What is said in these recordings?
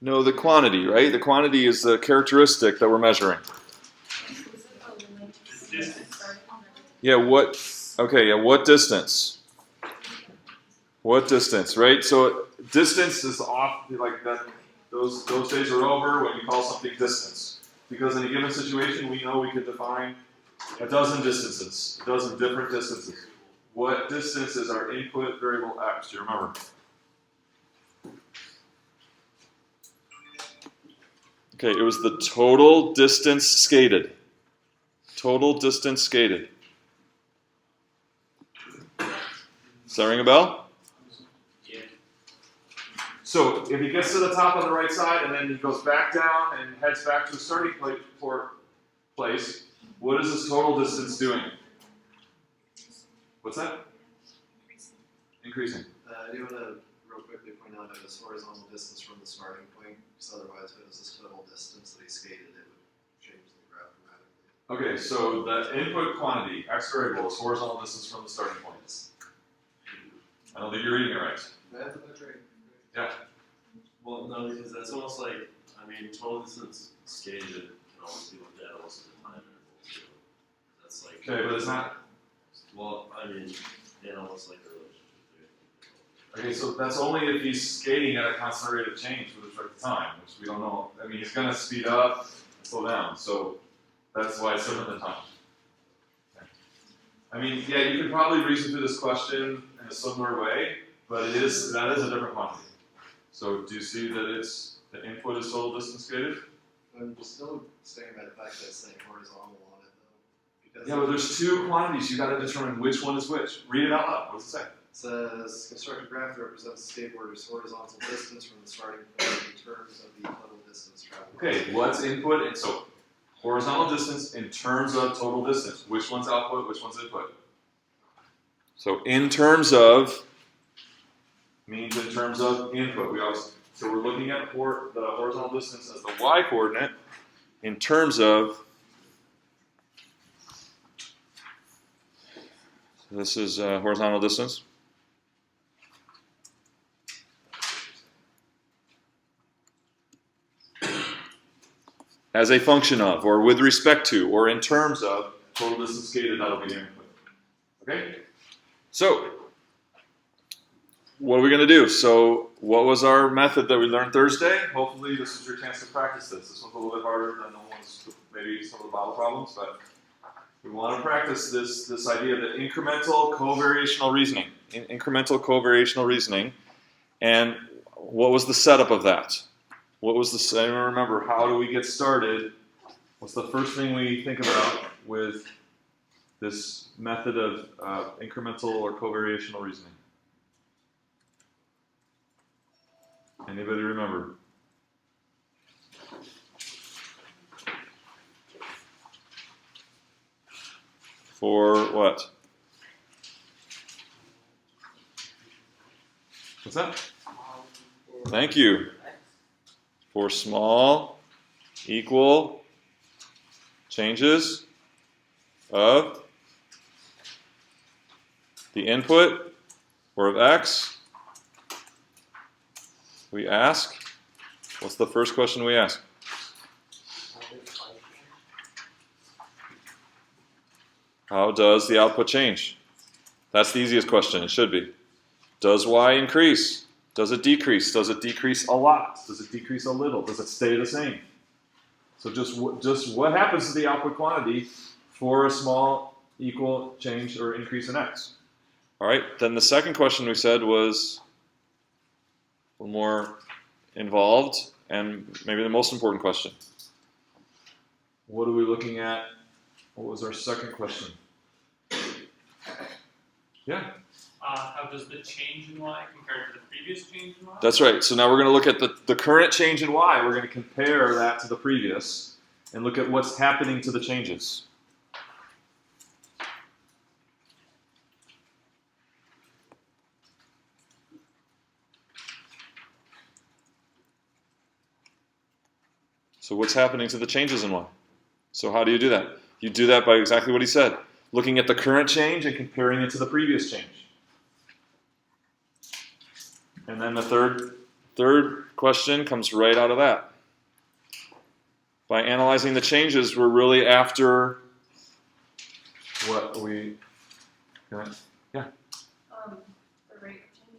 No, the quantity, right? The quantity is the characteristic that we're measuring. Yeah, what? Okay, yeah, what distance? What distance, right? So distance is off, like that. Those days are over when we call something distance. Because in a given situation, we know we could define a dozen distances, a dozen different distances. What distance is our input variable x? Do you remember? Okay, it was the total distance skated. Total distance skated. Does that ring a bell? Yeah. So if he gets to the top on the right side and then he goes back down and heads back to the starting place, what is his total distance doing? What's that? Increasing. I do want to real quickly point out that this horizontal distance from the starting point, because otherwise if it was this total distance that he skated, it would change the graph dramatically. Okay, so the input quantity, x variable, is horizontal distance from the starting point. I don't think you're reading it right. That's right. Yeah. Well, no, because that's almost like, I mean, total distance skated can always be looked at also the time interval too. That's like. Okay, but it's not. Well, I mean, in almost like a relationship. Okay, so that's only if he's skating at a constant rate of change with respect to time, which we don't know. I mean, he's going to speed up and slow down, so that's why it's different than time. Okay. I mean, yeah, you could probably reason through this question in a similar way, but that is a different quantity. So do you see that it's the input is total distance skated? I'm still staying by the fact that it's saying horizontal on it though. Because Yeah, but there's two quantities. You got to determine which one is which. Read it out loud. What does it say? It says construct a graph that represents the skateboarder's horizontal distance from the starting point in terms of the total distance traveled. Okay, what's input? And so horizontal distance in terms of total distance. Which one's output? Which one's input? So in terms of means in terms of input. So we're looking at the horizontal distance as the y coordinate in terms of. So this is horizontal distance. As a function of, or with respect to, or in terms of total distance skated, that'll be the input. Okay? So, what are we going to do? So, what was our method that we learned Thursday? Hopefully, this is your chance to practice this. This one's a little bit harder than the ones, maybe some of the Bible problems, but we want to practice this idea of the incremental covariational reasoning. Incremental covariational reasoning. And what was the setup of that? What was the, I don't remember, how do we get started? What's the first thing we think about with this method of incremental or covariational reasoning? Anybody remember? For what? What's that? Thank you. For small equal changes of the input or of x, we ask, what's the first question we ask? How does the output change? That's the easiest question, it should be. Does y increase? Does it decrease? Does it decrease a lot? Does it decrease a little? Does it stay the same? So just what happens to the output quantity for a small equal change or increase in x? All right, then the second question we said was a little more involved and maybe the most important question. What are we looking at? What was our second question? Yeah? How does the change in y compare to the previous change in y? That's right. So now we're going to look at the current change in y. We're going to compare that to the previous and look at what's happening to the changes. So what's happening to the changes in y? So how do you do that? You do that by exactly what he said. Looking at the current change and comparing it to the previous change. And then the third third question comes right out of that. By analyzing the changes, we're really after what we, The rate of change.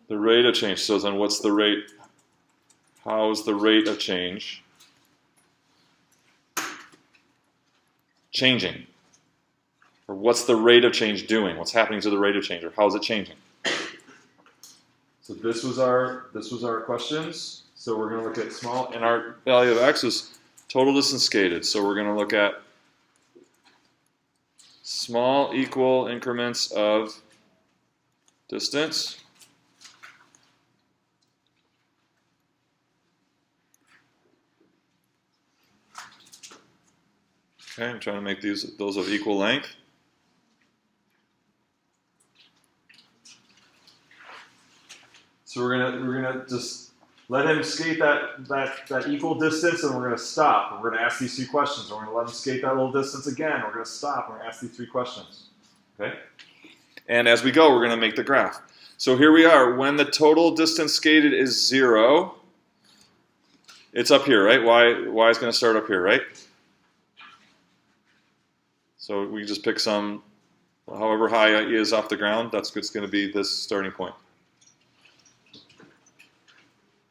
the rate of change. So then what's the rate? How is the rate of change changing? Or what's the rate of change doing? What's happening to the rate of change? Or how is it changing? So this was our questions. So we're going to look at small, and our value of x is total distance skated. So we're going to look at small equal increments of distance. Okay, I'm trying to make those of equal length. So we're gonna just let him skate that equal distance, and we're gonna stop. And we're gonna ask these 3 questions. We're gonna let him skate that little distance again. We're gonna stop. We're gonna ask these 3 questions. Okay. And as we go, we're gonna make the graph. So here we are. When the total distance skated is 0, it's up here, right? Y is gonna start up here, right? So we just pick some, however high it is off the ground. That's going to be this starting point.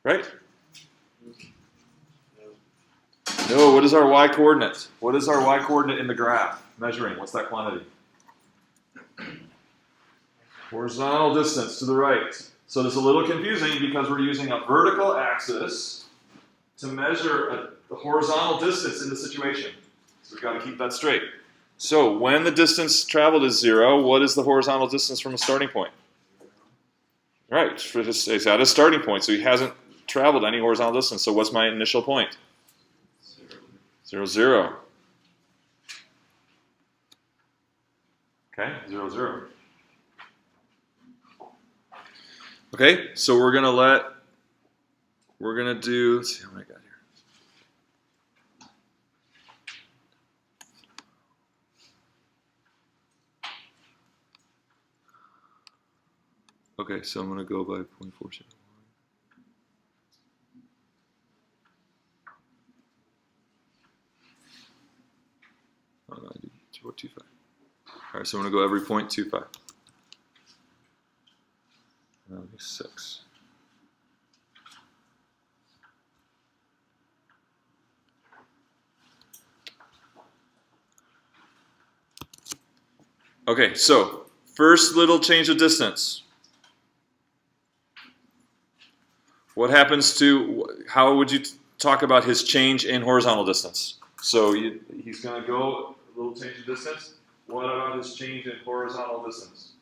Right? No, what is our y coordinate? What is our y coordinate in the graph? Measuring, what's that quantity? Horizontal distance to the right. So this is a little confusing because we're using a vertical axis to measure the horizontal distance in the situation. So we've got to keep that straight. So when the distance traveled is 0, what is the horizontal distance from a starting point? Right, it's at a starting point, so he hasn't traveled any horizontal distance. So what's my initial point? 0, 0. Okay, 0, 0. Okay, so we're gonna do, let's see how many I got here. Okay, so I'm gonna go by 0.471. Oh, no, I did 2.25. All right, so I'm gonna go every 0.25. That'll be 6. Okay, so first little change of distance. What happens to, how would you talk about his change in horizontal distance? So he's going to go a little change of distance. What about his change in horizontal distance?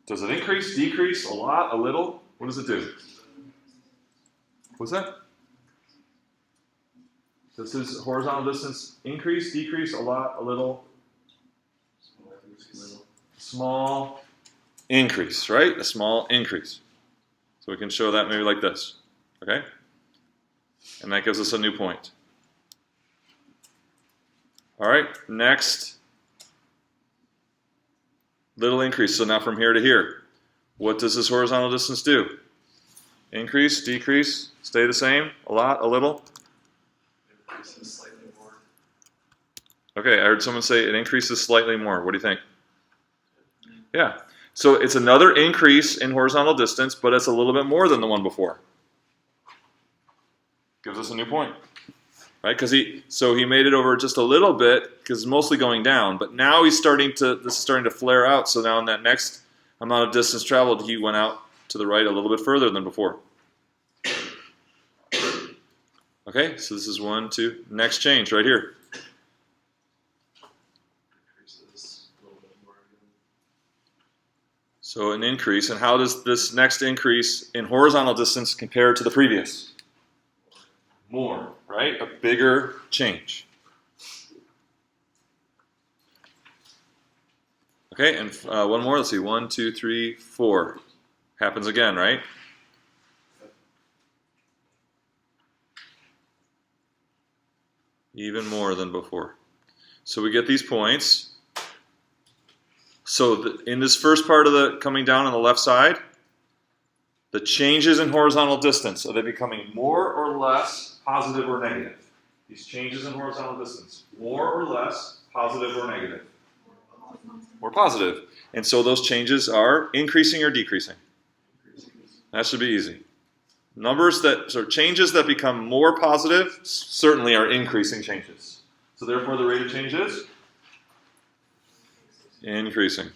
Does it increase, decrease, a lot, a little? What does it do? What's that? Does his horizontal distance increase, decrease, a lot, a little? Small increase, right? A small increase. So we can show that maybe like this, okay? And that gives us a new point. All right, next, little increase. So now from here to here, what does this horizontal distance do? Increase, decrease, stay the same, a lot, a little? Increases slightly more. Okay, I heard someone say it increases slightly more. What do you think? Yeah. So it's another increase in horizontal distance, but it's a little bit more than the one before. Gives us a new point. Right? Because he made it over just a little bit because it's mostly going down, but now this is starting to flare out. So now in that next amount of distance traveled, he went out to the right a little bit further than before. Okay, so this is 1, 2. Next change right here. Increases a little bit more again. So an increase, and how does this next increase in horizontal distance compare to the previous? More, right? A bigger change. Okay, and one more. Let's see. 1, 2, 3, 4. Happens again, right? Even more than before. So we get these points. So in this first part of the coming down on the left side, the changes in horizontal distance, are they becoming more or less positive or negative? These changes in horizontal distance, more or less positive or negative? More positive. And so those changes are increasing or decreasing? That should be easy. Changes that become more positive certainly are increasing changes. So therefore the rate of change is increasing.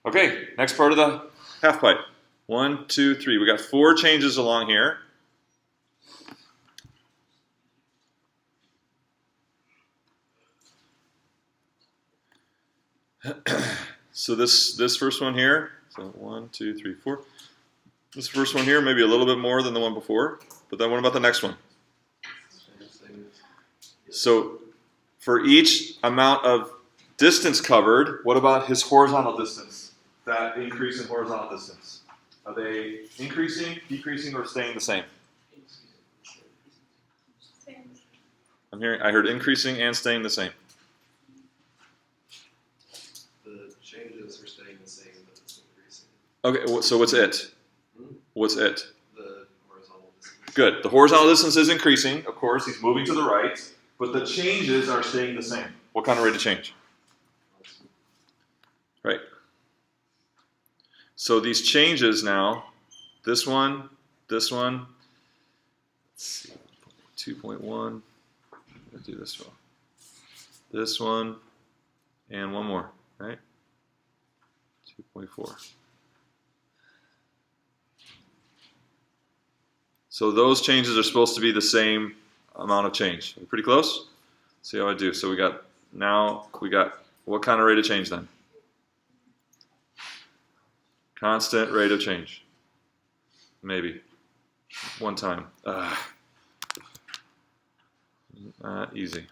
Okay, next part of the half pipe. 1, 2, 3. We got 4 changes along here. So this first one here, so 1, 2, 3, 4. This first one here, maybe a little bit more than the one before, but then what about the next one? So for each amount of distance covered, what about his horizontal distance? That increase in horizontal distance. Are they increasing, decreasing, or staying the same? I heard increasing and staying the same. The changes are staying the same, but it's increasing. Okay, so what's it? What's it? The horizontal distance. Good. The horizontal distance is increasing, of course. He's moving to the right, but the changes are staying the same. What kind of rate of change? Right. So these changes now, this one, let's see, 2.1, let's do this one, and one more, right? 2.4. So those changes are supposed to be the same amount of change. Are we pretty close? See how I do. So we got what kind of rate of change then? Constant rate of change. Maybe. One time. Easy.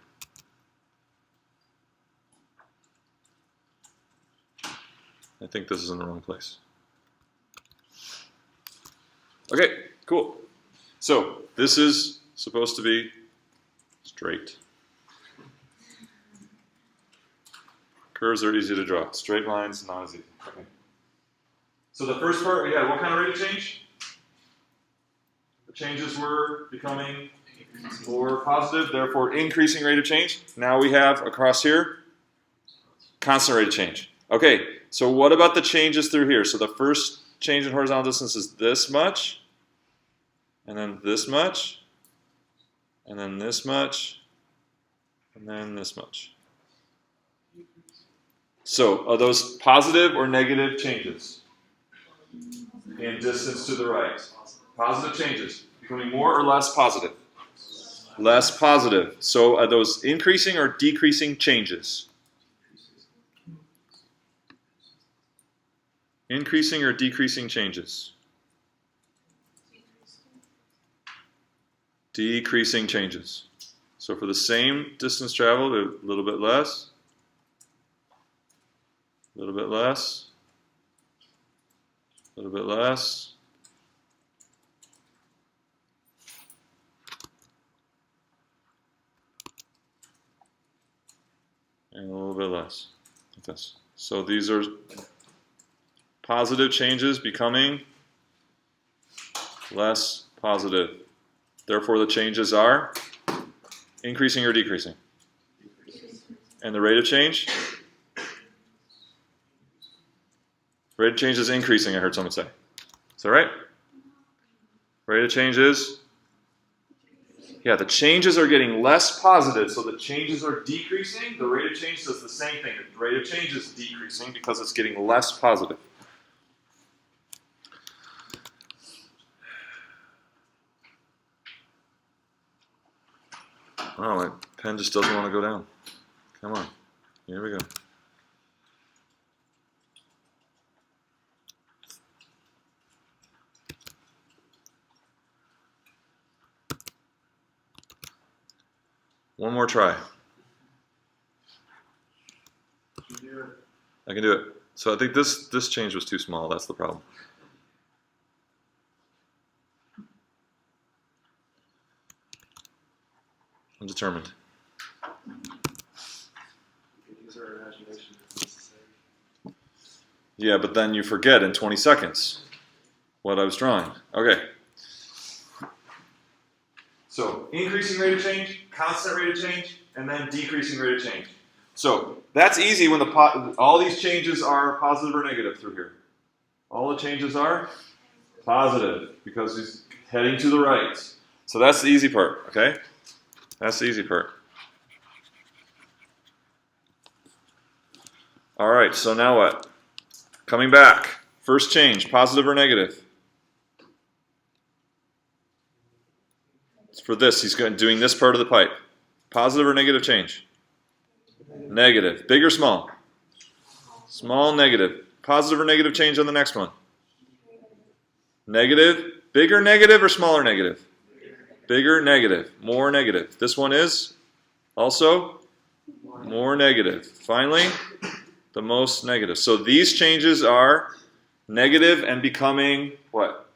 I think this is in the wrong place. Okay, cool. So this is supposed to be straight. Curves are easy to draw. Straight lines, not as easy. Okay. So the first part, we had what kind of rate of change? The changes were becoming more positive, therefore increasing rate of change. Now we have across here, constant rate of change. Okay, so what about the changes through here? So the first change in horizontal distance is this much, and then this much, and then this much, and then this much. So are those positive or negative changes? In distance to the right. Positive changes. Becoming more or less positive? Less positive. So are those increasing or decreasing changes? Increasing or decreasing changes? Decreasing changes. So for the same distance traveled, a little bit less, a little bit less, a little bit less, and a little bit less, like this. So these are positive changes becoming less positive. Therefore, the changes are increasing or decreasing. And the rate of change? Rate of change is increasing, I heard someone say. Is that right? Rate of change is? Yeah, the changes are getting less positive, so the changes are decreasing. The rate of change does the same thing. The rate of change is decreasing because it's getting less positive. Oh, my pen just doesn't want to go down. Come on. Here we go. One more try. I can do it. So I think this change was too small. That's the problem. I'm determined. Yeah, but then you forget in 20 seconds what I was drawing. Okay. So increasing rate of change, constant rate of change, and then decreasing rate of change. So that's easy when all these changes are positive or negative through here. All the changes are positive because he's heading to the right. So that's the easy part, okay? That's the easy part. All right, so now what? Coming back. First change, positive or negative? For this, he's doing this part of the pipe. Positive or negative change? Negative. Big or small? Small, negative. Positive or negative change on the next one? Negative. Bigger negative or smaller negative? Bigger negative. More negative. This one is also more negative. Finally, the most negative. So these changes are negative and becoming what?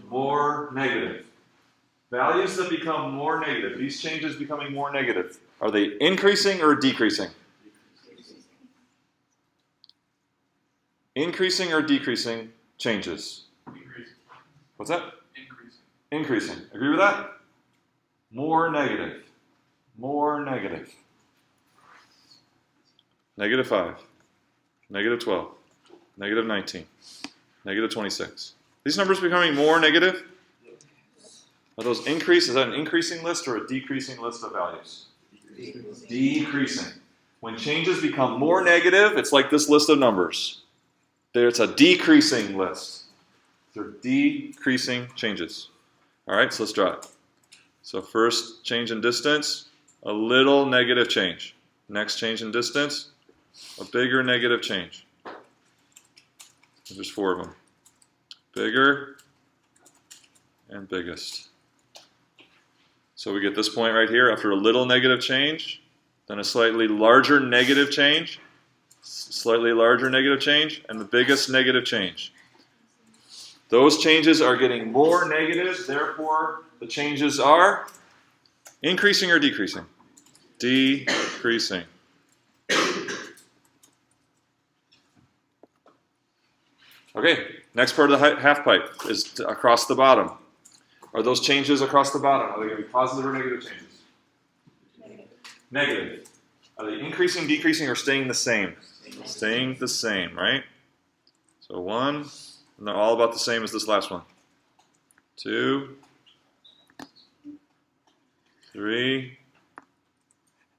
More negative. Values that become more negative, these changes becoming more negative, are they increasing or decreasing? Increasing or decreasing changes? Increasing. What's that? Increasing. Increasing. Agree with that? More negative. More negative. Negative 5. Negative 12. Negative 19. Negative 26. These numbers becoming more negative? Are those increase? Is that an increasing list or a decreasing list of values? Decreasing. When changes become more negative, it's like this list of numbers. It's a decreasing list. They're decreasing changes. All right, so let's draw it. So first change in distance, a little negative change. Next change in distance, a bigger negative change. There's 4 of them. Bigger and biggest. So we get this point right here after a little negative change, then a slightly larger negative change, slightly larger negative change, and the biggest negative change. Those changes are getting more negative, therefore the changes are increasing or decreasing? Decreasing. Okay, next part of the half pipe is across the bottom. Are those changes across the bottom? Are they going to be positive or negative changes? Negative. Negative. Are they increasing, decreasing, or staying the same? Staying the same, right? So 1, and they're all about the same as this last one. 2, 3,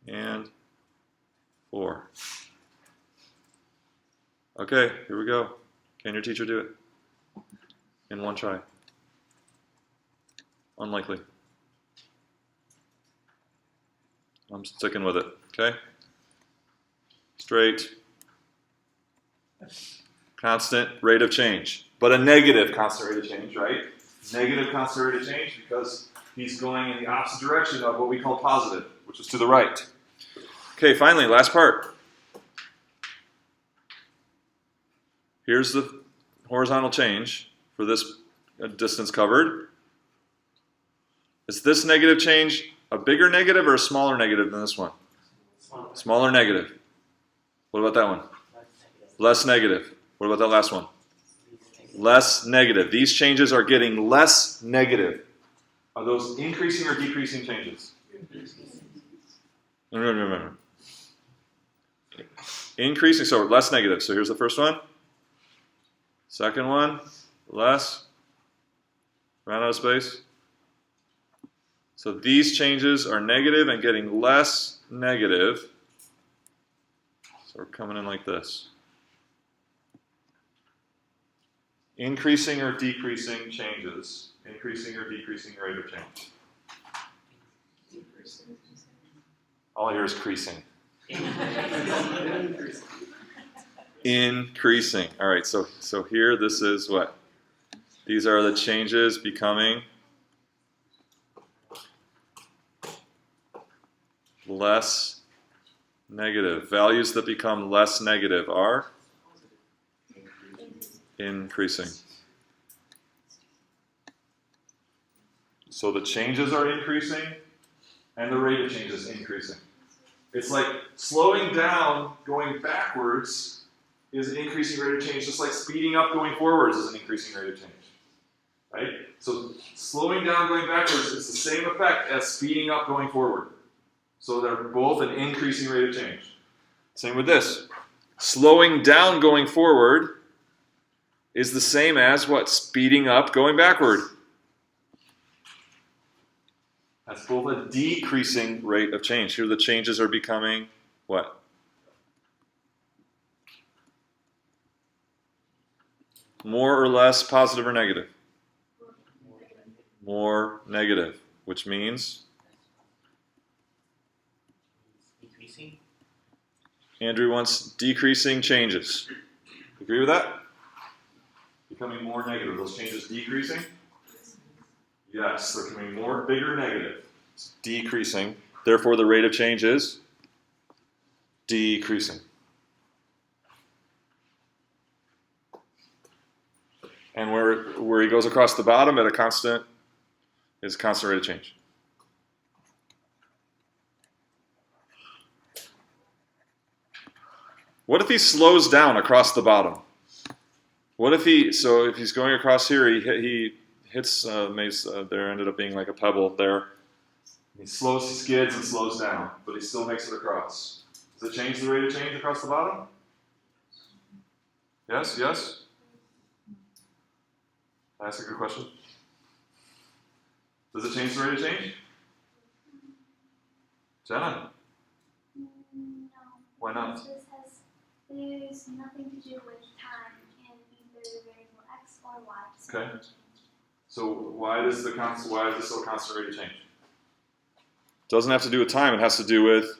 and 4. Okay, here we go. Can your teacher do it? In one try. Unlikely. I'm sticking with it, okay? Straight. Constant rate of change. But a negative constant rate of change, right? Negative constant rate of change because he's going in the opposite direction of what we call positive, which is to the right. Okay, finally, last part. Here's the horizontal change for this distance covered. Is this negative change a bigger negative or a smaller negative than this one? Smaller negative. What about that one? Less negative. What about that last one? Less negative. These changes are getting less negative. Are those increasing or decreasing changes? No. Increasing, so less negative. So here's the first one. Second one, less. Ran out of space. So these changes are negative and getting less negative. So we're coming in like this. Increasing or decreasing changes. Increasing or decreasing rate of change. All I hear is creasing. Increasing. All right, so here this is what? These are the changes becoming less negative. Values that become less negative are increasing. So the changes are increasing and the rate of change is increasing. It's like slowing down, going backwards, is an increasing rate of change, just like speeding up going forwards is an increasing rate of change. Right? So slowing down going backwards is the same effect as speeding up going forward. So they're both an increasing rate of change. Same with this. Slowing down going forward is the same as what? Speeding up going backward. That's both a decreasing rate of change. Here the changes are becoming what? More or less positive or negative? More negative, which means? Decreasing. Andrew wants decreasing changes. Agree with that? Becoming more negative. Those changes decreasing? Yes, they're becoming more, bigger negative. It's decreasing. Therefore, the rate of change is decreasing. And where he goes across the bottom at a constant is a constant rate of change. What if he slows down across the bottom? What if if he's going across here, he hits, there ended up being like a pebble there. He skids and slows down, but he still makes it across. Does it change the rate of change across the bottom? Yes, yes? That's a good question. Does it change the rate of change? Jenna? No. Why not? It just there's nothing to do with time in either the variable x or y. So Okay. So why is this still a constant rate of change? Doesn't have to do with time. It has to do with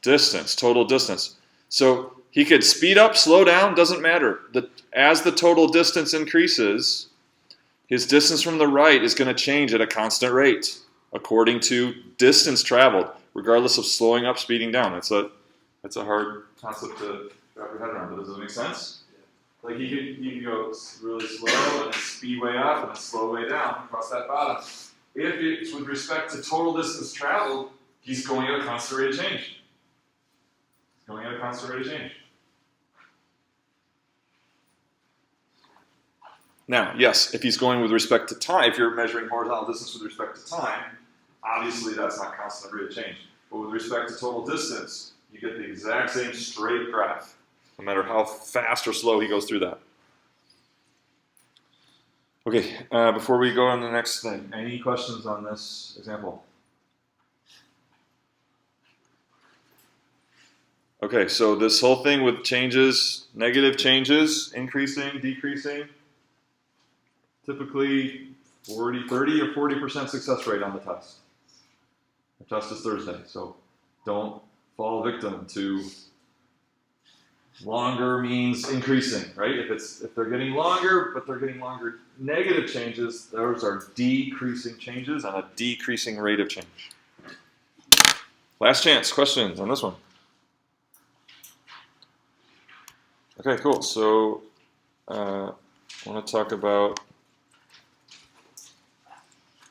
distance, total distance. So he could speed up, slow down, doesn't matter. As the total distance increases, his distance from the right is going to change at a constant rate according to distance traveled, regardless of slowing up, speeding down. That's a hard concept to wrap your head around, but does it make sense? Like you can go really slow and then speed way up and then slow way down across that bottom. If it's with respect to total distance traveled, he's going at a constant rate of change. He's going at a constant rate of change. Now, yes, if he's going with respect to time, if you're measuring horizontal distance with respect to time, obviously that's not constant rate of change. But with respect to total distance, you get the exact same straight graph, no matter how fast or slow he goes through that. Okay, before we go on to the next thing, any questions on this example? Okay, so this whole thing with changes, negative changes, increasing, decreasing, typically 30 or 40% success rate on the test. The test is Thursday, so don't fall victim to longer means increasing, right? If they're getting longer, but they're getting longer negative changes, those are decreasing changes and a decreasing rate of change. Last chance, questions on this one? Okay, cool. So I want to talk about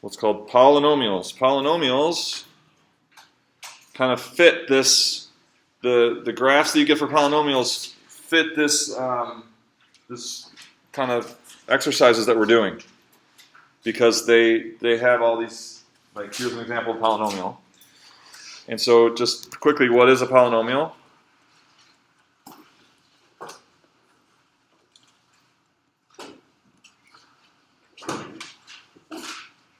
what's called polynomials. Polynomials kind of fit this, the graphs that you get for polynomials fit this, this kind of exercises that we're doing, because they have all these, like here's an example of polynomial. And so just quickly, what is a polynomial?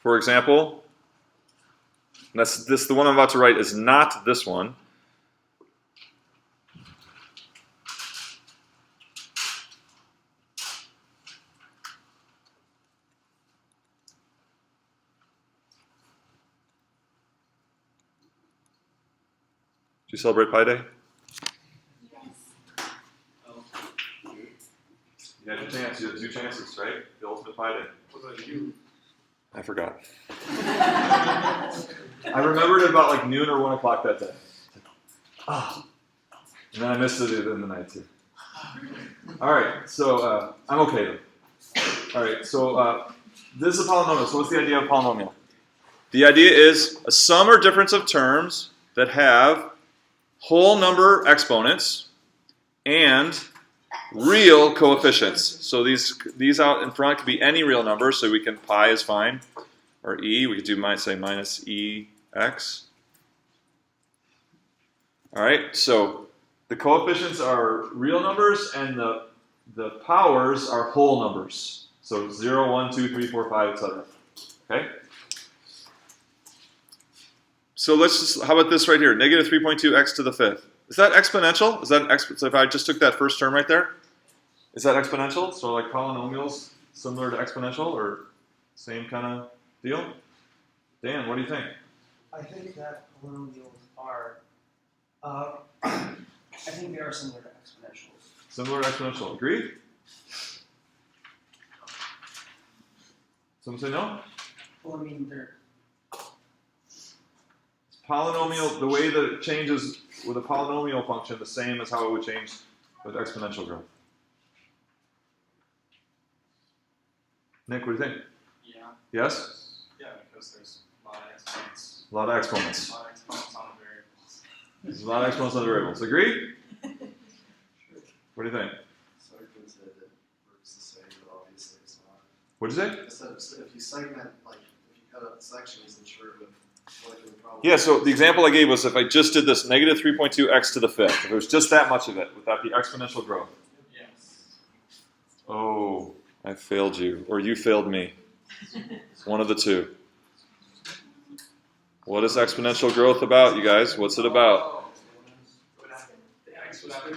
For example, the one I'm about to write is not this one. Do you celebrate Pi Day? yes. You had your chance. You had 2 chances, right? The ultimate Pi Day. What about you? I forgot. I remembered it about like noon or 1 o'clock that day. Oh. And then I missed it in the night too. All right, so I'm okay then. All right, so this is a polynomial. So what's the idea of a polynomial? The idea is a sum or difference of terms that have whole number exponents and real coefficients. So these out in front could be any real number, so we can pi is fine, or e, we could do say minus ex. All right, so the coefficients are real numbers and the powers are whole numbers. So 0, 1, 2, 3, 4, 5, etc. Okay? So let's just, how about this right here? Negative 3.2 x to the fifth. Is that exponential? Is that so if I just took that first term right there, is that exponential? So like polynomials similar to exponential or same kind of deal? Dan, what do you think? I think that polynomials are, I think they are similar to exponentials. Similar to exponential. Agreed? Someone say no? Well, I mean, they're, Polynomial, the way that it changes with a polynomial function, the same as how it would change with exponential growth. Nick, what do you think? Yeah. Yes? Yeah, because there's a lot of exponents. A lot of exponents. A lot of exponents on the variables. There's a lot of exponents on the variables. Agree? What do you think? Segment said it works the same, but obviously it's not. What did you say? So if you segment, like, if you cut up sections, I'm sure it would work in the problem. Yeah, so the example I gave was if I just did this negative 3.2 x to the fifth. If it was just that much of it, would that be exponential growth? Yes. Oh, I failed you. Or you failed me. One of the two. What is exponential growth about, you guys? What's it about?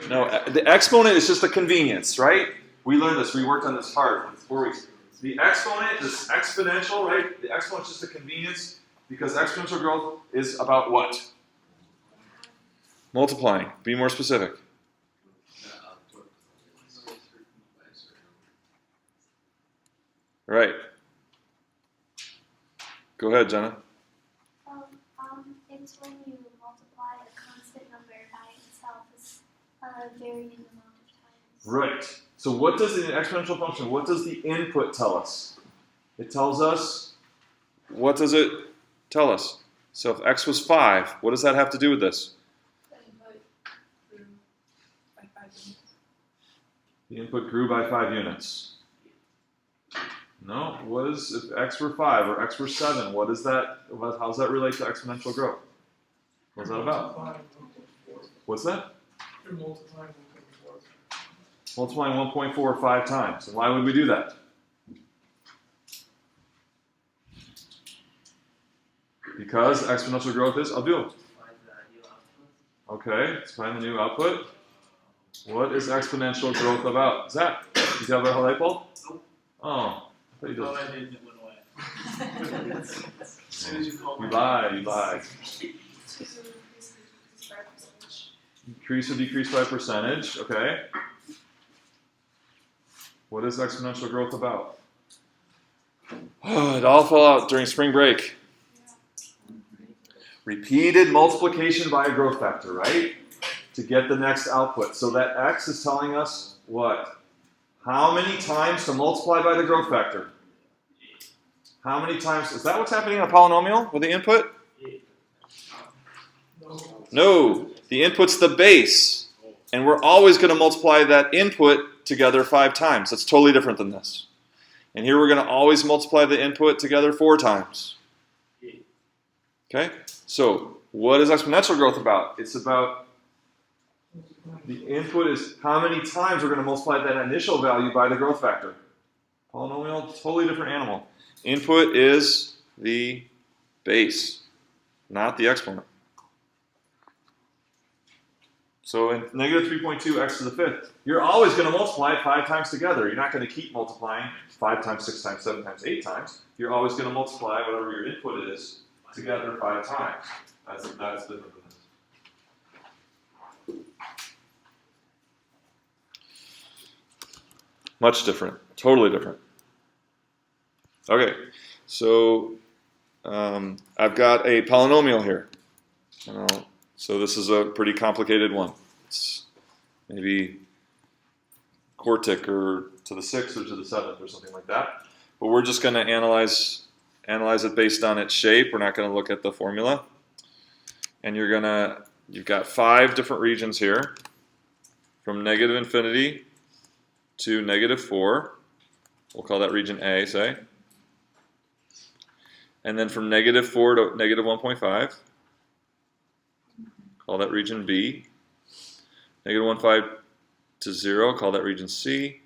No, the exponent is just a convenience, right? We learned this. We worked on this hard for 4 weeks. The exponent is exponential, right? The exponent is just a convenience because exponential growth is about what? Multiplying. Be more specific. Right. Go ahead, Jenna. It's when you multiply a constant number by itself a varying amount of times. Right. So what does the exponential function, what does the input tell us? It tells us, what does it tell us? So if x was 5, what does that have to do with this? The input grew by 5 units. No, what is, if x were 5 or x were 7, what is that, how does that relate to exponential growth? What's that about? What's that? you're multiplying 1.4. Multiplying 1.4 5 times. And why would we do that? Because exponential growth is, I'll do it. Okay, let's find the new output. What is exponential growth about? Zach, did you have a light bulb? Oh, I thought you did. Oh, I did, it went away. As soon as you called You me. lied, you lied. Increase or decrease by percentage, okay. What is exponential growth about? Oh, it all fell out during spring break. Repeated multiplication by a growth factor, right? To get the next output. So that x is telling us what? How many times to multiply by the growth factor? How many times? Is that what's happening in a polynomial with the input? No. The input's the base. And we're always going to multiply that input together 5 times. That's totally different than this. And here we're going to always multiply the input together 4 times. Okay? So, what is exponential growth about? It's about the input is how many times we're going to multiply that initial value by the growth factor. Polynomial, totally different animal. Input is the base, not the exponent. So in negative 3.2 x to the fifth, you're always going to multiply it 5 times together. You're not going to keep multiplying 5 times, 6 times, 7 times, 8 times. You're always going to multiply whatever your input is together 5 times. That's different than this. Much different. Totally different. Okay, so I've got a polynomial here. So this is a pretty complicated one. It's maybe quartic or to the 6th or to the 7th or something like that. But we're just going to analyze it based on its shape. We're not going to look at the formula. And you're going to you've got 5 different regions here, from negative infinity to negative 4. We'll call that region A, say. And then from negative 4 to negative 1.5, call that region B. Negative 1.5 to 0, call that region C.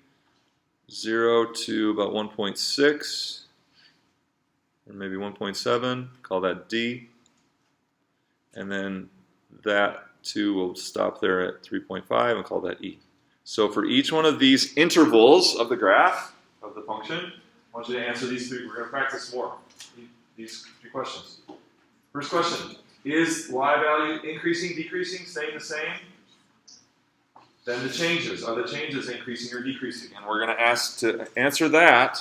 0 to about 1.6, or maybe 1.7, call that D. And then that 2 will stop there at 3.5 and call that E. So for each one of these intervals of the graph, of the function, I want you to answer these 3. We're going to practice more. These 3 questions. First question, is y value increasing, decreasing, staying the same? Then the changes. Are the changes increasing or decreasing? And we're going to ask to answer that.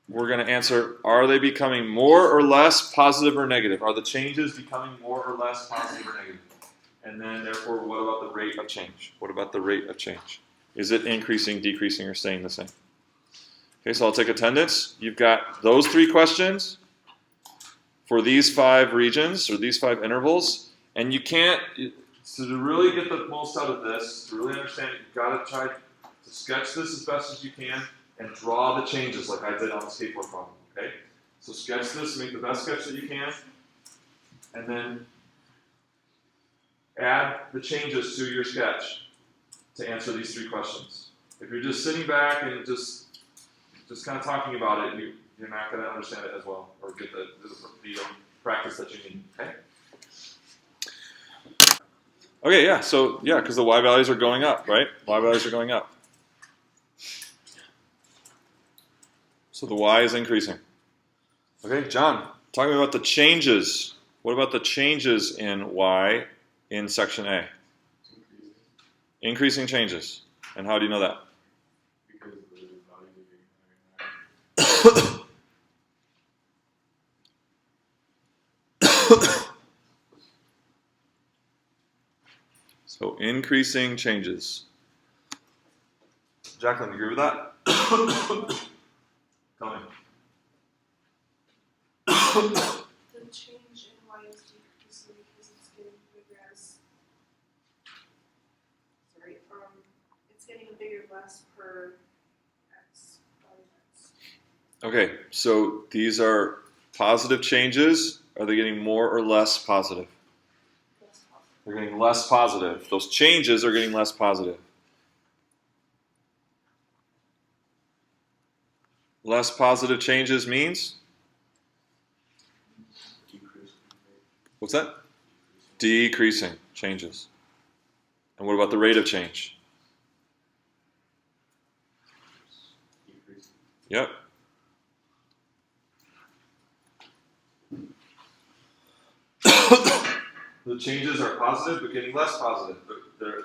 We're going to answer, are they becoming more or less positive or negative? Are the changes becoming more or less positive or negative? And then, therefore, what about the rate of change? What about the rate of change? Is it increasing, decreasing, or staying the same? Okay, so I'll take attendance. You've got those 3 questions for these 5 regions, or these 5 intervals. And you can't, so to really get the most out of this, to really understand it, you've got to try to sketch this as best as you can and draw the changes like I did on the skateboard problem, okay? So sketch this, make the best sketch that you can, and then add the changes to your sketch to answer these 3 questions. If you're just sitting back and just kind of talking about it, you're not going to understand it as well, or get the practice that you need, okay? Okay, yeah, so, yeah, because the y values are going up, right? Y values are going up. So the y is increasing. Okay, John, talk to me about the changes. What about the changes in y in section A? Increasing changes. And how do you know that? Because the values are getting higher and higher. So increasing changes. Jacqueline, you agree with that? Tell me. The change in y is decreasing because it's getting bigger as, it's getting bigger less per x, value x. Okay, so these are positive changes. Are they getting more or less positive? Less positive. They're getting less positive. Those changes are getting less positive. Less positive changes means? What's that? Decreasing changes. And what about the rate of change? Yep. The changes are positive, but getting less positive. They're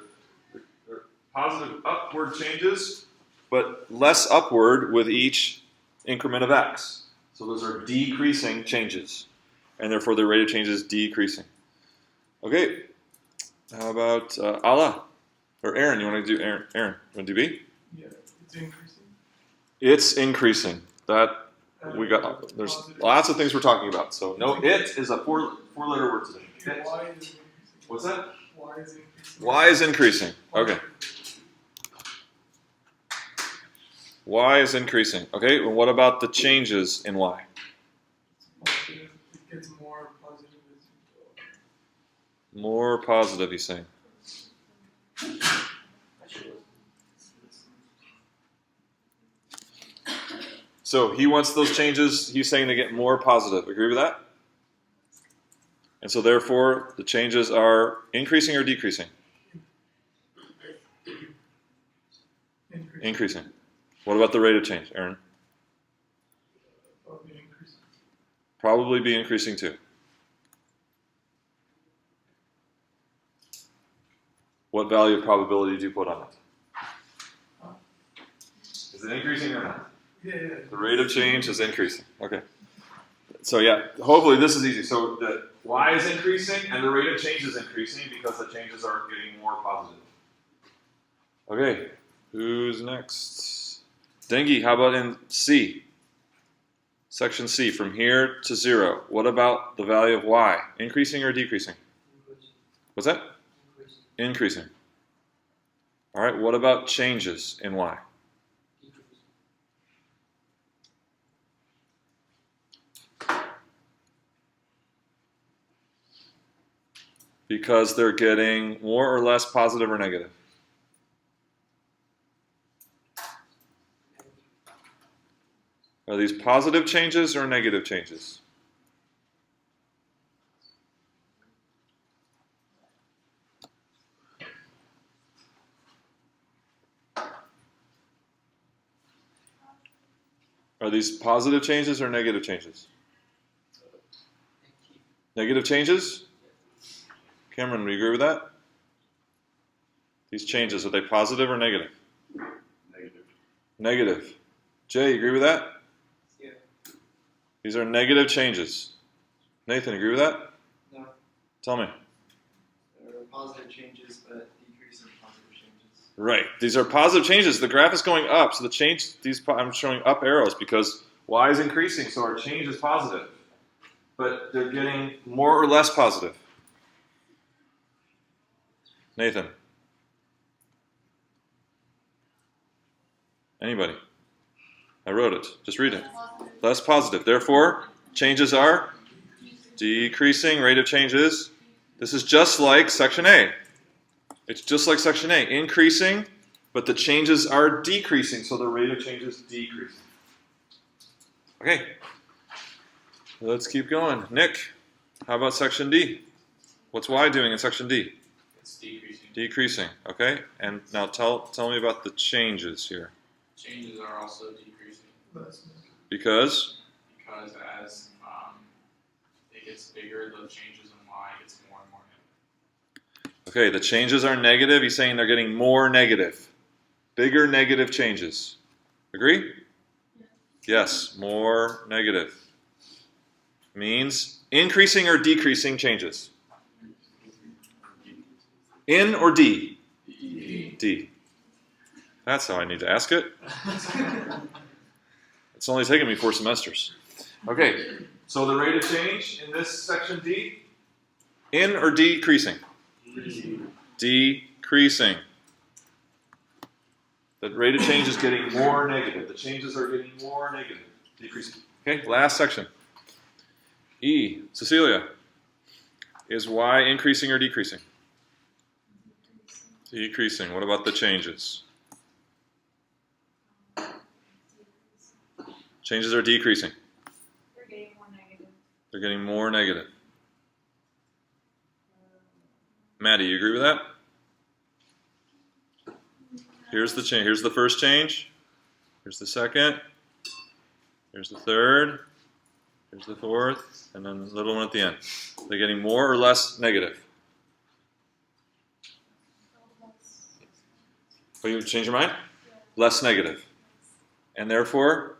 positive upward changes, but less upward with each increment of x. So those are decreasing changes, and therefore the rate of change is decreasing. Okay, how about Allah? Or Aaron, you want to do Aaron? Aaron, you want to do B? Yeah, it's increasing. It's increasing. That we got. There's lots of things we're talking about. So no, it is a four-letter word today. It. Y is increasing. What's that? Y is increasing. Y is increasing. Okay. Y is increasing. Okay, well, what about the changes in Y? It gets more positive as you go. More positive, he's saying. So he wants those changes, he's saying they get more positive. Agree with that? And so therefore, the changes are increasing or decreasing? Increasing. What about the rate of change, Aaron? Probably increasing. Probably be increasing too. What value of probability do you put on it? Is it increasing or not? Yeah. The rate of change is increasing. Okay. So yeah, hopefully this is easy. So the y is increasing and the rate of change is increasing because the changes are getting more positive. Okay, who's next? Dengi, how about in C? Section C, from here to 0. What about the value of y? Increasing or decreasing? What's that? Increasing. All right, what about changes in y? Because they're getting more or less positive or negative? Are these positive changes or negative changes? Are these positive changes or negative changes? Negative changes? Cameron, do you agree with that? These changes, are they positive or negative? Negative. Negative. Jay, you agree with that? Yeah. These are negative changes. Nathan, agree with that? No, Tell me. there are positive changes, but decreasing positive changes. Right. These are positive changes. The graph is going up, so the change, I'm showing up arrows because y is increasing, so our change is positive. But they're getting more or less positive. Nathan. Anybody? I wrote it. Just read it. Less positive. Therefore, changes are decreasing. Rate of change is. This is just like section A. It's just like section A. Increasing, but the changes are decreasing, so the rate of change is decreasing. Okay. Let's keep going. Nick, how about section D? What's y doing in section D? It's decreasing. Decreasing. Okay. And now tell me about the changes here. Changes are also decreasing Because as it gets bigger, the changes in y gets more and more negative. okay, the changes are negative. He's saying they're getting more negative. Bigger negative changes. Agree? Yes, more negative. Means increasing or decreasing changes. In or D? D. That's how I need to ask it. It's only taken me 4 semesters. Okay, so the rate of change in this section D? In or decreasing? Decreasing. The rate of change is getting more negative. The changes are getting more negative. Decreasing. Okay, last section. E, Cecilia. Is y increasing or decreasing? Decreasing. What about the changes? Changes are decreasing. They're getting more negative. They're getting more negative. Maddie, you agree with that? Here's the change. Here's the first change. Here's the second. Here's the third. Here's the fourth. And then the little one at the end. They're getting more or less negative. Oh, you change your mind? Less negative. And therefore,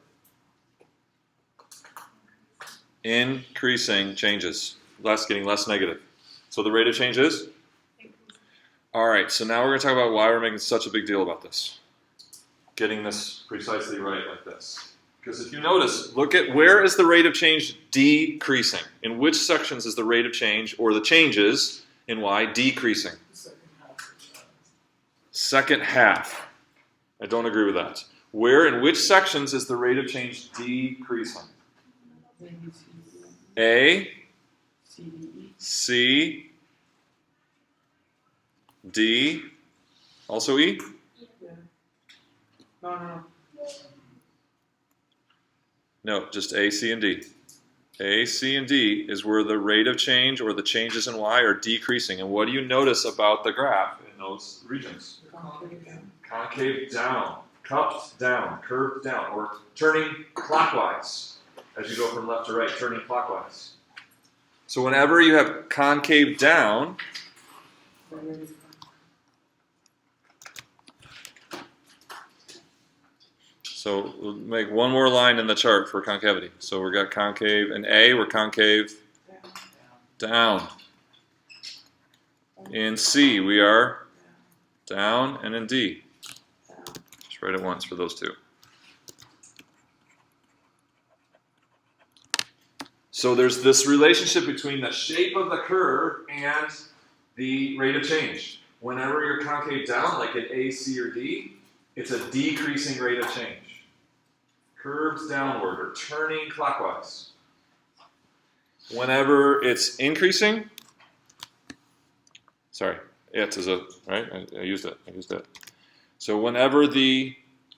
increasing changes. Getting less negative. So the rate of change is? All right, so now we're going to talk about why we're making such a big deal about this. Getting this precisely right like this. Because if you notice, look at where is the rate of change decreasing? In which sections is the rate of change or the changes in y decreasing? Second half. I don't agree with that. Where in which sections is the rate of change decreasing? A, C, D, also E? No. No, just A, C, and D. A, C, and D is where the rate of change or the changes in y are decreasing. And what do you notice about the graph in those regions? Concave down, cupped down, curved down, or turning clockwise as you go from left to right, turning clockwise. So whenever you have concave down, so we'll make one more line in the chart for concavity. So we've got concave in A, we're concave down. In C, we are down, and in D. Just write it once for those two. So there's this relationship between the shape of the curve and the rate of change. Whenever you're concave down, like in A, C, or D, it's a decreasing rate of change. Curves downward or turning clockwise. Whenever it's increasing, sorry, it is a, right? I used it. So whenever the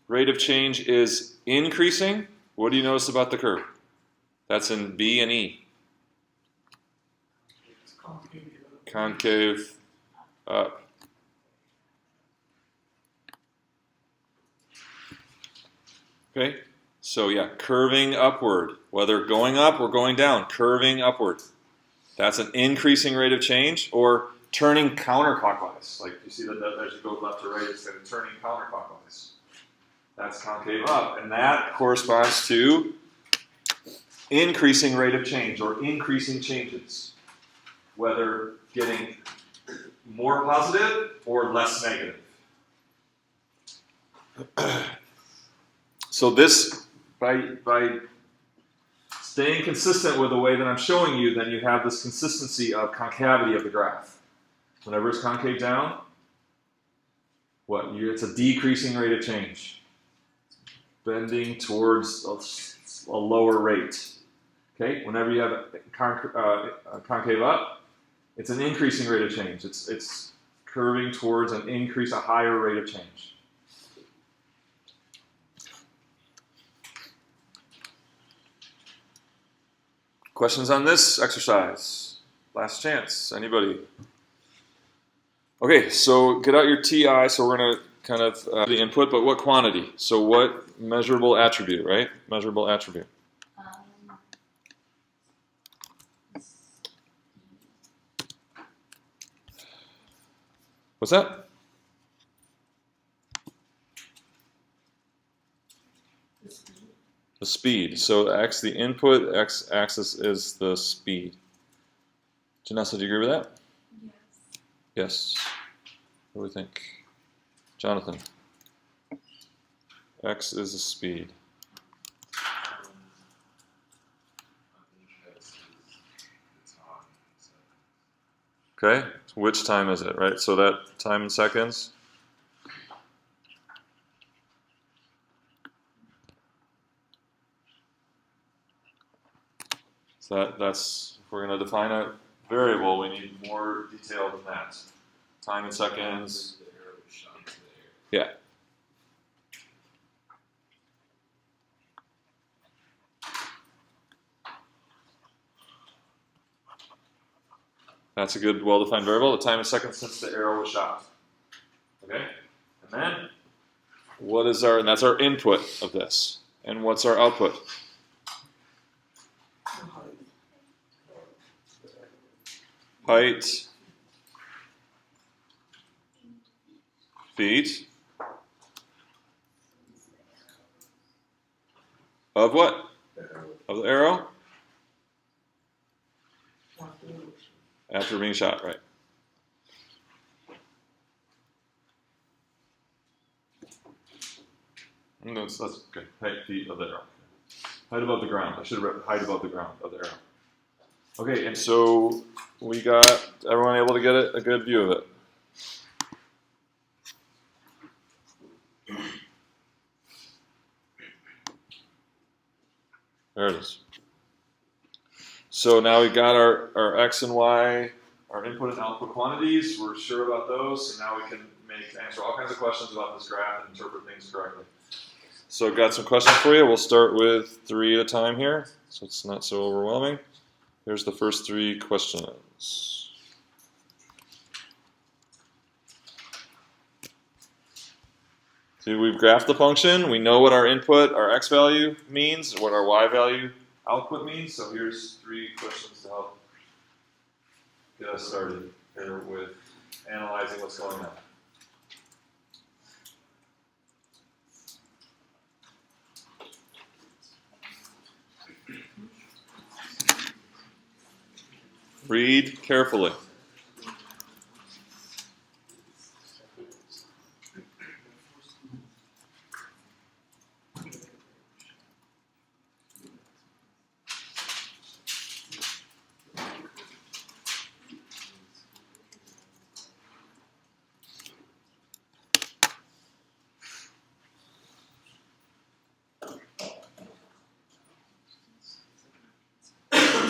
rate of change is increasing, what do you notice about the curve? That's in B and E. It's concave. Concave up. Okay, so yeah, curving upward, whether going up or going down, curving upward. That's an increasing rate of change, or turning counterclockwise. Like you see that as you go left to right, it's kind of turning counterclockwise. That's concave up, and that corresponds to increasing rate of change or increasing changes, whether getting more positive or less negative. So this, by staying consistent with the way that I'm showing you, then you have this consistency of concavity of the graph. Whenever it's concave down, it's a decreasing rate of change, bending towards a lower rate. Okay, whenever you have a concave up, it's an increasing rate of change. It's curving towards a higher rate of change. Questions on this exercise? Last chance. Anybody? Okay, so get out your TI. So we're going to kind of the input, but what quantity? So what measurable attribute, right? Measurable attribute. What's that? The speed. So x, the input, x-axis is the speed. Janessa, do you agree with that? Yes. Yes. What do we think? Jonathan. X is the speed. Okay, so which time is it, right? So that time in seconds. So that's, if we're going to define a variable, we need more detail than that. Time in seconds. Yeah. That's a good, well-defined variable. The time in seconds since the arrow was shot. Okay? And then, and that's our input of this. And what's our output? Height, feet, of what? Of the arrow? After being shot, right. That's okay. Height, feet of the arrow. Height above the ground. I should have read height above the ground of the arrow. Okay, and so we got everyone able to get a good view of it. There it is. So now we've got our x and y, our input and output quantities. We're sure about those, so now we can answer all kinds of questions about this graph and interpret things correctly. So I've got some questions for you. We'll start with 3 at a time here, so it's not so overwhelming. Here's the first 3 questions. So we've graphed the function. We know what our input, our x value means, what our y value output means. So here's 3 questions to help get us started here with analyzing what's going on. Read carefully.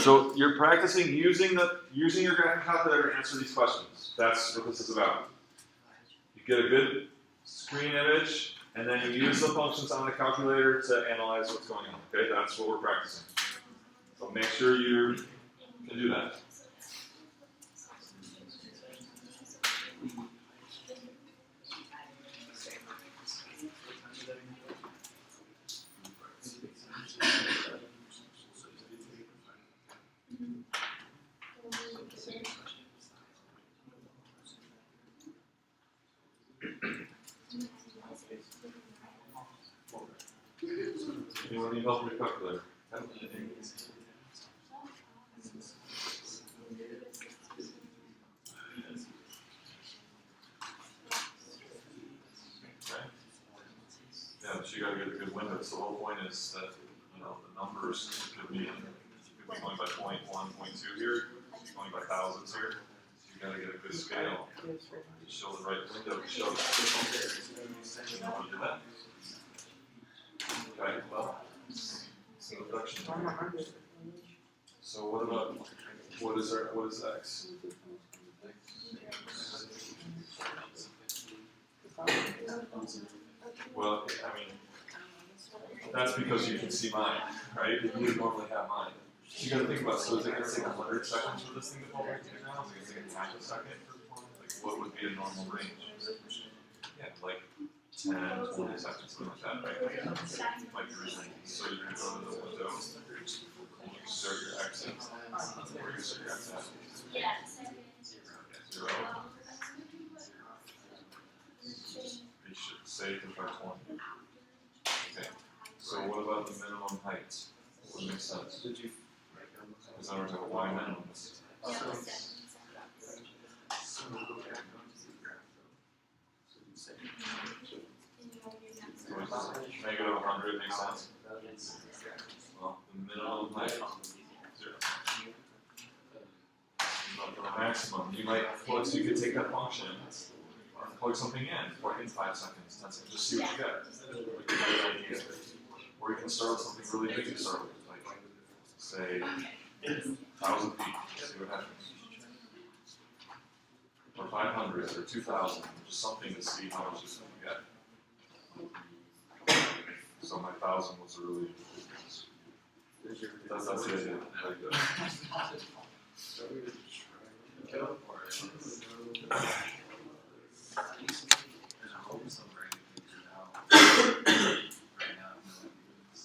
So you're practicing using your graphing calculator to answer these questions. That's what this is about. You get a good screen image, and then you use the functions on the calculator to analyze what's going on. Okay, that's what we're practicing. So make sure you can do that. Anyone need help with your calculator? Yeah, but you gotta get a good window. So the whole point is that the numbers could be going by 0.1, 0.2 here, going by thousands here. So you gotta get a good scale to show the right window to show that. You know how to do that? Okay, well, it's an reduction. So what is x? Well, I mean, that's because you can see mine, right? You would normally have mine. So you gotta think about, so is it gonna take 100 seconds for this thing to fall back to now? Is it gonna take half a second? Like, what would be a normal range? Yeah, like 10, 20 seconds, something like that, right? Like your range. So you're gonna go to the window, and you insert your x in, where you insert your x at? 0. You should say to try 20. Okay. So what about the minimum height? What makes sense? Because in order to have a y minimum, negative 100 makes sense. Well, the minimum height, 0. But for the maximum, you could take that function and plug something in, plug in 5 seconds, 10 seconds, just see what you get. Or you can start with something really big to start with, like, say, 1,000 feet, see what happens. Or 500, or 2,000, just something to see how much it's going to get. So my 1,000 was a really big difference. That's the idea.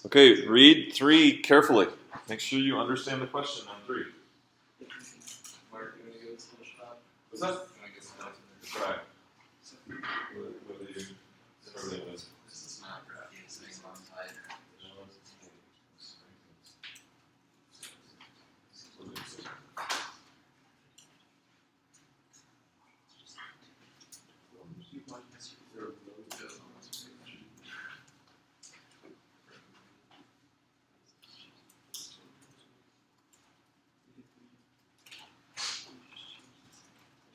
Okay, read 3 carefully. Make sure you understand the question on 3. What's that? Right. What do you everything is?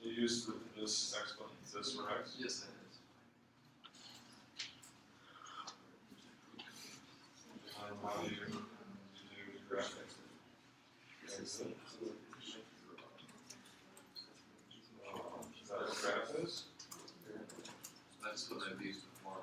You use this exponent, this for x? Yes, that is. How do you graph x? Is that what graph is? That's what I've used before.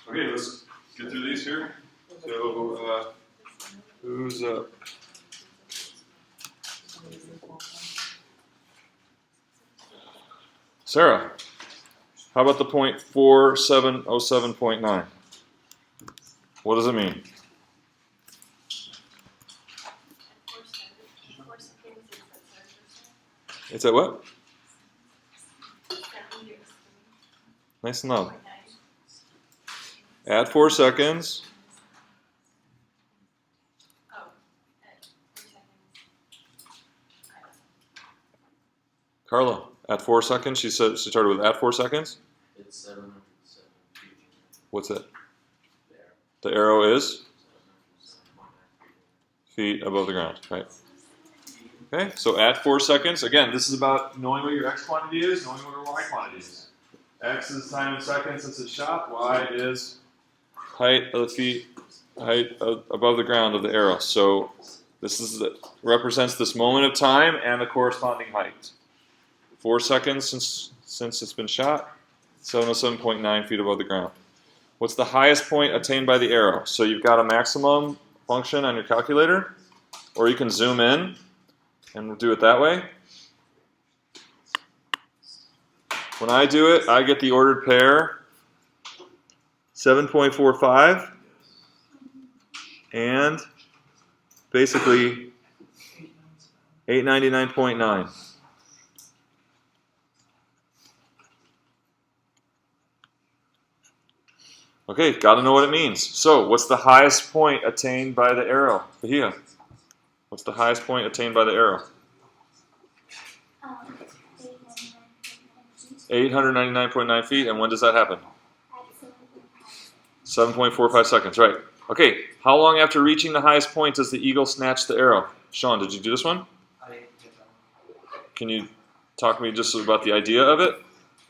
Okay, let's get through these here. So, who's up? Sarah. How about the point 4707.9? What does it mean? At 4 seconds, is that 7%? It's at what? 7 years. Nice and loud. 0.9. At 4 seconds. Oh, at 4 seconds. Carla, at 4 seconds. She said she started with at 4 seconds. It's 707 feet. What's it? There. The arrow is 707.9 feet above the ground, right? Okay, so at 4 seconds. Again, this is about knowing what your x quantity is, knowing what your y quantity is. X is time in seconds since it's shot. Y is height of the feet, above the ground of the arrow. So this is represents this moment of time and the corresponding height. 4 seconds since it's been shot. 707.9 feet above the ground. What's the highest point attained by the arrow? So you've got a maximum function on your calculator, or you can zoom in and do it that way. When I do it, I get the ordered pair 7.45 and basically 899.9. Okay, got to know what it means. So, what's the highest point attained by the arrow? Bahia, what's the highest point attained by the arrow? 899.9 feet. And when does that happen? 7.45 seconds, right. Okay, how long after reaching the highest point does the eagle snatch the arrow? Sean, did you do this one? I didn't get that one. Can you talk to me just about the idea of it?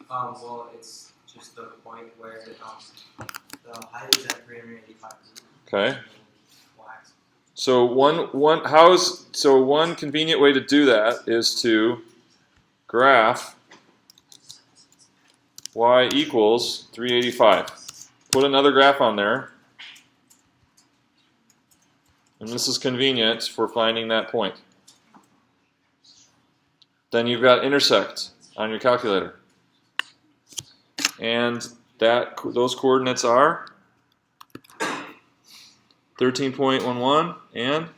Well, it's just the point where the height is at 385. Okay. Wax. So one convenient way to do that is to graph y equals 385. Put another graph on there. And this is convenient for finding that point. Then you've got intersect on your calculator. And those coordinates are 13.11 and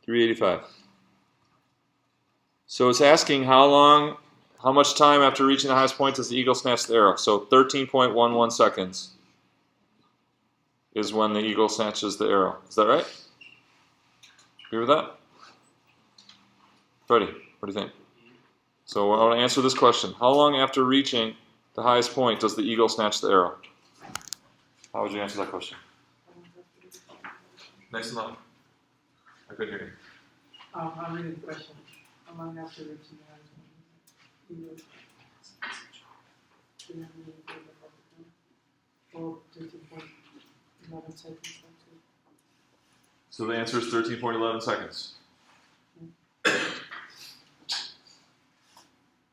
385. So it's asking how much time after reaching the highest point does the eagle snatch the arrow? So 13.11 seconds is when the eagle snatches the arrow. Is that right? Agree with that? Freddie, what do you think? So I want to answer this question. How long after reaching the highest point does the eagle snatch the arrow? How would you answer that question? Nice and loud. I couldn't hear you. I'm reading the question. How long after reaching the highest point? Or 13.11 seconds. So the answer is 13.11 seconds.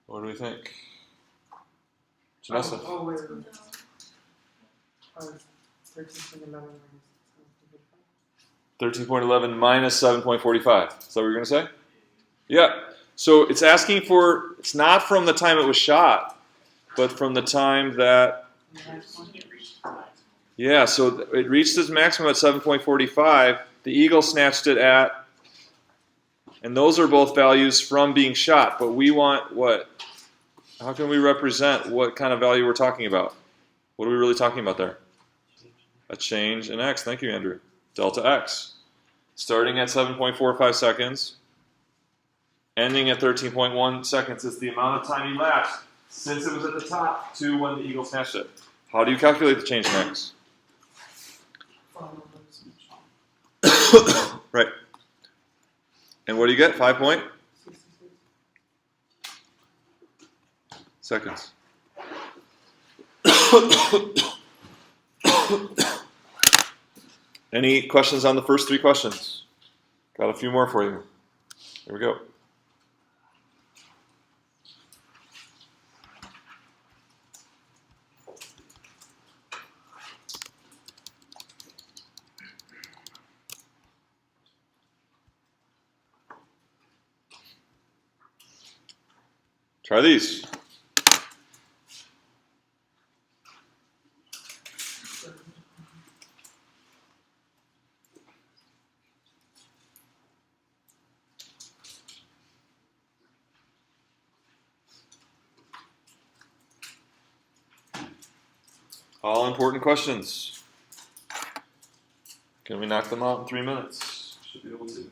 What do we think? Janessa? Oh, wait. 13.11 13.11 minus 7.45. Is that what you're going to say? Yeah. So it's asking for, it's not from the time it was shot, but from the time that, yeah, so it reached its maximum at 7.45. The eagle snatched it at, and those are both values from being shot, but we want what? How can we represent what kind of value we're talking about? What are we really talking about there? A change in x. Thank you, Andrew. Delta x. Starting at 7.45 seconds, ending at 13.1 seconds is the amount of time elapsed since it was at the top to when the eagle snatched it. How do you calculate the change in x? Right. And what do you get? 5 point? Seconds. Any questions on the first 3 questions? Got a few more for you. Here we go. Try these. All important questions. Can we knock them out in 3 minutes? Should be able to.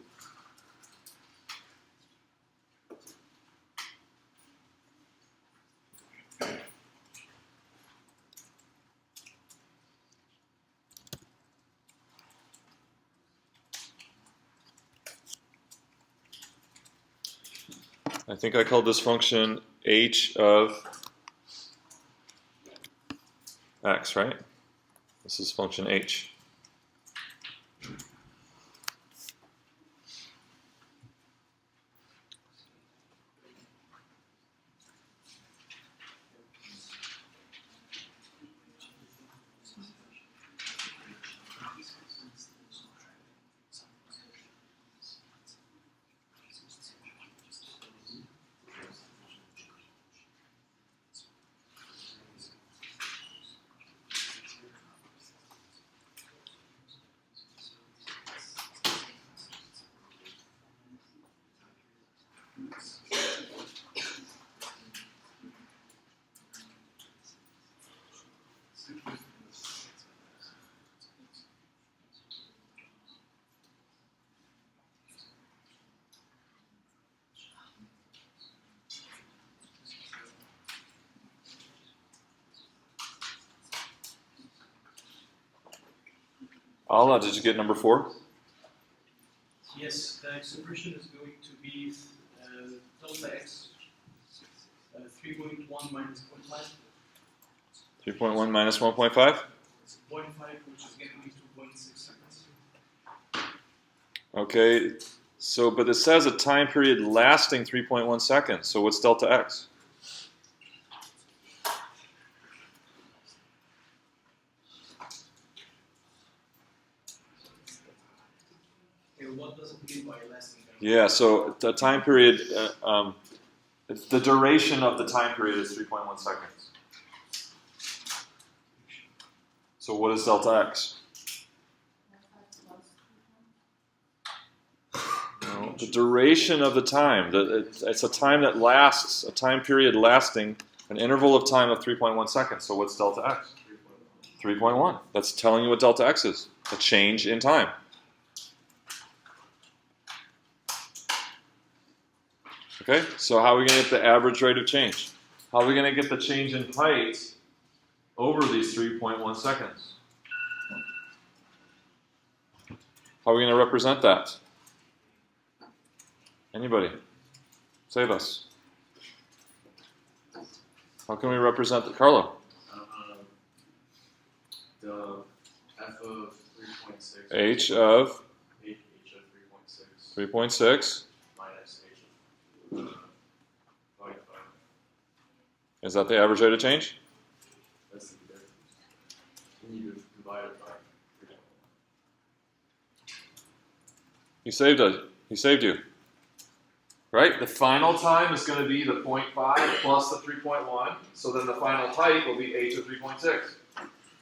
I think I called this function h of x, right? This is function h. Allah, did you get number 4? Yes, the expression is going to be delta x 3.1 minus 0.5. 3.1 minus 1.5? 0.5, which is going to be 2.6 seconds. Okay, so, but it says a time period lasting 3.1 seconds. So what's delta x? Okay, what does it mean by lasting? Yeah, so the time period, the duration of the time period is 3.1 seconds. So what is delta x? No, the duration of the time. It's a time that lasts, a time period lasting an interval of time of 3.1 seconds. So what's delta x? 3.1. That's telling you what delta x is, a change in time. Okay, so how are we going to get the average rate of change? How are we going to get the change in height over these 3.1 seconds? How are we going to represent that? Anybody? Save us. How can we represent the Carlo? The f of 3.6. H of H of 3.6 3.6. minus h of 0.5. Is that the average rate of change? That's the difference. When you divide it by 3.1. He saved us. He saved you. Right? The final time is going to be the 0.5 plus the 3.1. So then the final height will be h of 3.6.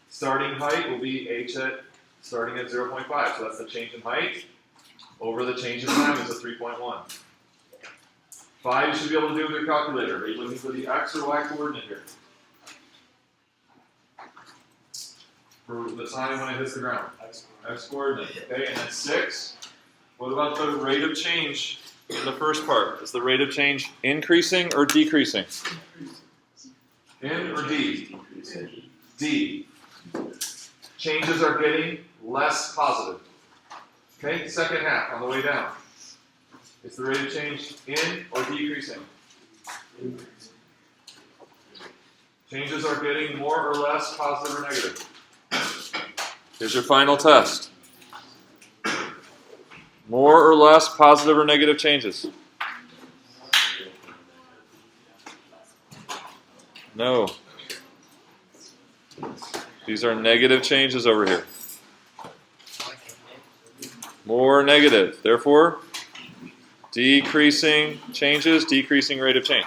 Starting height will be h at starting at 0.5. So that's the change in height over the change in time is a 3.1. 5 you should be able to do with your calculator. Are you looking for the x or y coordinate here? For the time when it hits the ground. X coordinate. Okay, and then 6. What about the rate of change in the first part? Is the rate of change increasing or decreasing? In or D? D. Changes are getting less positive. Okay, second half on the way down. Is the rate of change in or decreasing? Changes are getting more or less positive or negative. Here's your final test. More or less positive or negative changes? No. These are negative changes over here. More negative. Therefore, decreasing changes, decreasing rate of change.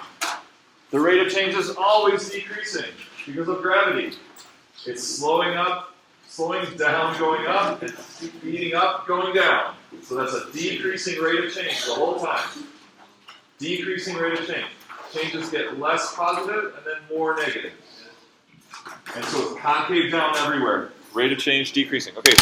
The rate of change is always decreasing because of gravity. It's slowing up, slowing down, going up, and speeding up, going down. So that's a decreasing rate of change the whole time. Decreasing rate of change. Changes get less positive and then more negative. And so it's concave down everywhere. Rate of change decreasing. Okay,